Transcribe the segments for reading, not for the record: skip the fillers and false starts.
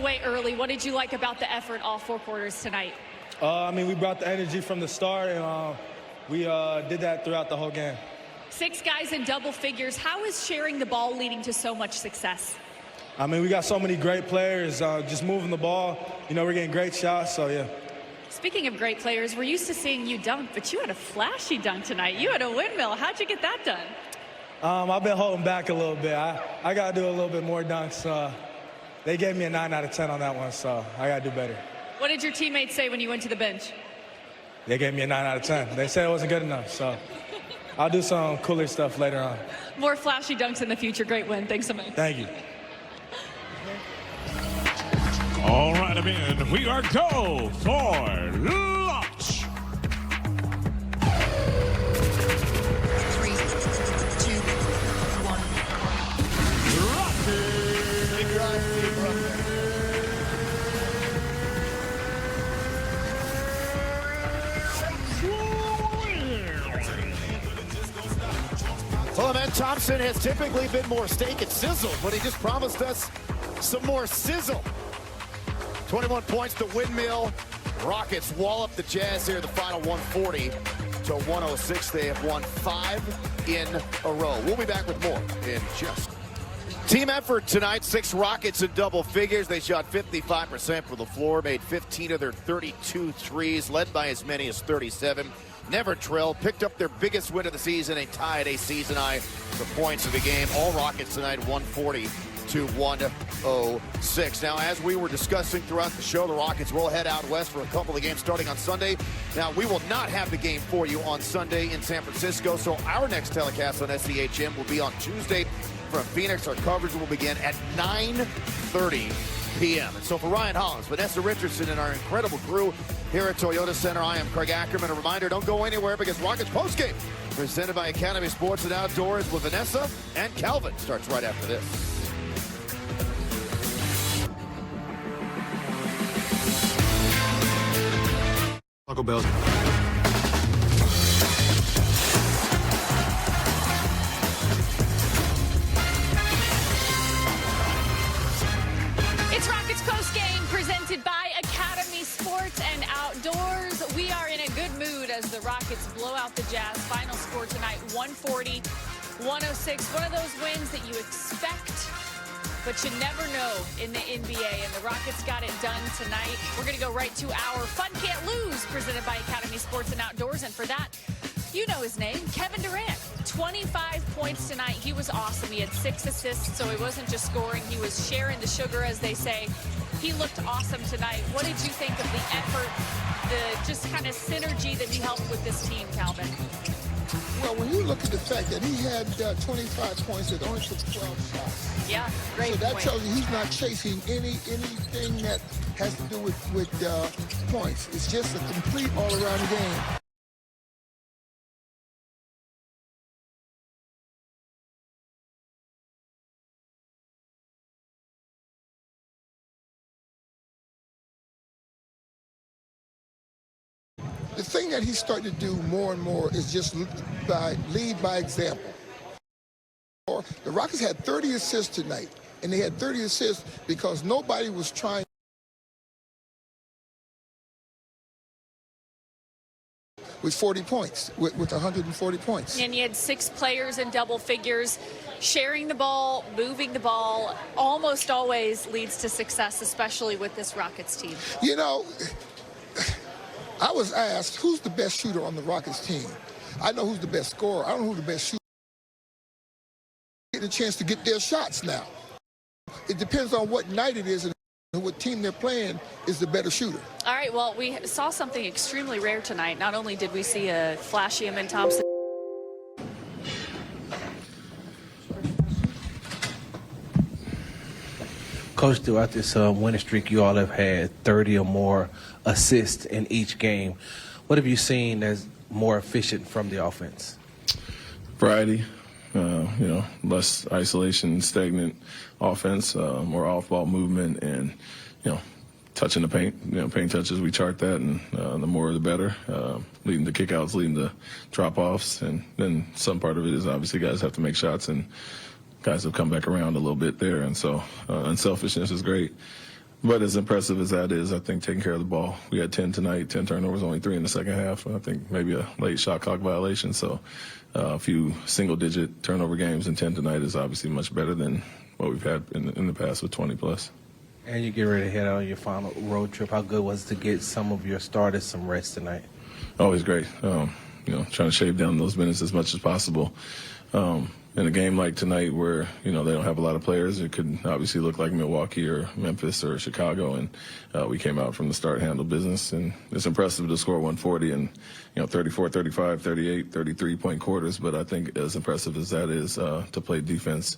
away early. What did you like about the effort all 4 quarters tonight? I mean, we brought the energy from the start, and we did that throughout the whole game. 6 guys in double figures. How is sharing the ball leading to so much success? I mean, we got so many great players just moving the ball. You know, we're getting great shots, so yeah. Speaking of great players, we're used to seeing you dunk, but you had a flashy dunk tonight. You had a windmill. How'd you get that done? I've been holding back a little bit. I got to do a little bit more dunks. They gave me a 9 out of 10 on that one, so I got to do better. What did your teammates say when you went to the bench? They gave me a 9 out of 10. They said it wasn't good enough, so I'll do some cooler stuff later on. More flashy dunks in the future. Great win. Thanks so much. Thank you. All right, men, we are go for launch. 3, 2, 1. Big drive, Steve Ruff there. Well, man, Thompson has typically been more steak and sizzle, but he just promised us some more sizzle. 21 points to windmill. Rockets wallop the Jazz here, the final 140 to 106. They have won 5 in a row. We'll be back with more in just. Team effort tonight, 6 Rockets in double figures. They shot 55% from the floor, made 15 of their 32 threes, led by as many as 37. Never trailed, picked up their biggest win of the season, and tied a season high for points of the game. All Rockets tonight, 140 to 106. Now, as we were discussing throughout the show, the Rockets will head out west for a couple of games starting on Sunday. Now, we will not have the game for you on Sunday in San Francisco, so our next telecast on SCHM will be on Tuesday from Phoenix. Our coverage will begin at 9:30 p.m. And so for Ryan Hollins, Vanessa Richardson, and our incredible crew here at Toyota Center, I am Craig Ackerman. A reminder, don't go anywhere because Rockets postgame, presented by Academy Sports and Outdoors with Vanessa and Calvin, starts right after this. Taco Bell's. It's Rockets post game presented by Academy Sports and Outdoors. We are in a good mood as the Rockets blow out the Jazz. Final score tonight, 140-106. One of those wins that you expect, but you never know in the NBA, and the Rockets got it done tonight. We're going to go right to our Fun Can't Lose, presented by Academy Sports and Outdoors, and for that, you know his name, Kevin Durant. 25 points tonight. He was awesome. He had 6 assists, so he wasn't just scoring. He was sharing the sugar, as they say. He looked awesome tonight. What did you think of the effort, the just kind of synergy that he helped with this team, Calvin? Well, when you look at the fact that he had 25 points, it only took 12 shots. Yeah, great So that point. tells you he's not chasing anything that has to do with points. It's just a complete all-around game. The thing that he's starting to do more and more is just lead by example. The Rockets had 30 assists tonight, and they had 30 assists because nobody was trying with 40 points, with 140 points. And you had 6 players in double figures. Sharing the ball, moving the ball, almost always leads to success, especially with this Rockets team. You know, I was asked, who's the best shooter on the Rockets team? I know who's the best scorer. I don't know who the best shooter is. Getting a chance to get their shots now. It depends on what night it is and what team they're playing is the better shooter. All right, well, we saw something extremely rare tonight. Not only did we see a flashy Amin Thompson. Coach, throughout this winning streak, you all have had 30 or more assists in each game. What have you seen as more efficient from the offense? Variety, less isolation, stagnant offense, more off-ball movement, and, touching the paint. Paint touches, we chart that, and the more the better. Leading the kickouts, leading the drop-offs, and then some part of it is obviously guys have to make shots, and guys have come back around a little bit there, and so unselfishness is great. But as impressive as that is, I think taking care of the ball. We had 10 tonight, 10 turnovers, only 3 in the second half. I think maybe a late shot clock violation. So a few single-digit turnover games and 10 tonight is obviously much better than what we've had in the past with 20+. And you get ready to head out on your final road trip. How good was it to get some of your starters some rest tonight? Always great. Trying to shave down those minutes as much as possible. In a game like tonight where, they don't have a lot of players, it could obviously look like Milwaukee or Memphis or Chicago, and we came out from the start, handled business, and it's impressive to score 140 and, 34, 35, 38, 33-point quarters, but I think as impressive as that is to play defense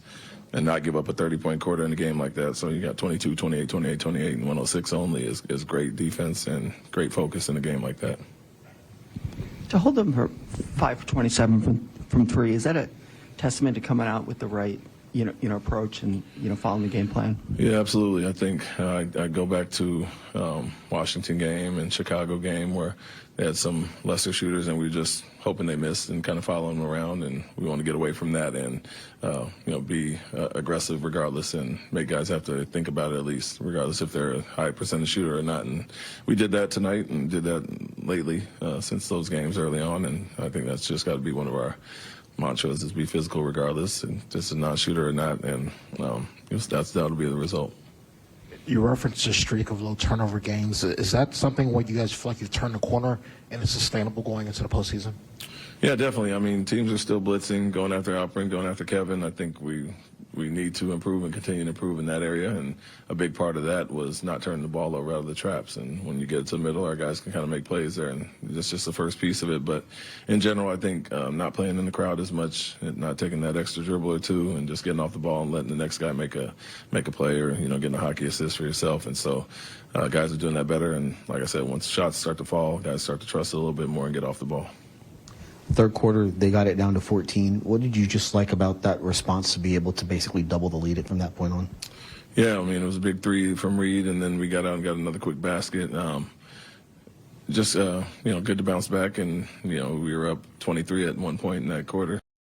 and not give up a 30-point quarter in a game like that. So you got 22, 28, 28, 28, and 106 only is great defense and great focus in a game like that. To hold them for 5 for 27 from 3, is that a testament to coming out with the right approach and following the game plan? Yeah, absolutely. I think I go back to Washington game and Chicago game where they had some lesser shooters and we were just hoping they missed and kind of following them around, and we want to get away from that and be aggressive regardless and make guys have to think about it at least, regardless if they're a high percentage shooter or not. And we did that tonight and did that lately since those games early on, and I think that's just got to be one of our mantras, is be physical regardless, and just a non-shooter or not, and that'll be the result. You referenced a streak of low turnover games. Is that something where you guys feel like you've turned the corner and it's sustainable going into the postseason? Yeah, definitely. I mean, teams are still blitzing, going after Alperen, going after Kevin. I think we need to improve and continue to improve in that area, and a big part of that was not turning the ball over out of the traps. And when you get to the middle, our guys can kind of make plays there, and that's just the first piece of it. But in general, I think not playing in the crowd as much, not taking that extra dribble or two, and just getting off the ball and letting the next guy make a play or getting a hockey assist for yourself. And so guys are doing that better. And like I said, once shots start to fall, guys start to trust it a little bit more and get off the ball. Third quarter, they got it down to 14. What did you just like about that response to be able to basically double the lead from that point on? Yeah, I mean, it was a big 3 from Reed, and then we got out and got another quick basket. Good to bounce back, and, we were up 23 at one point in that quarter.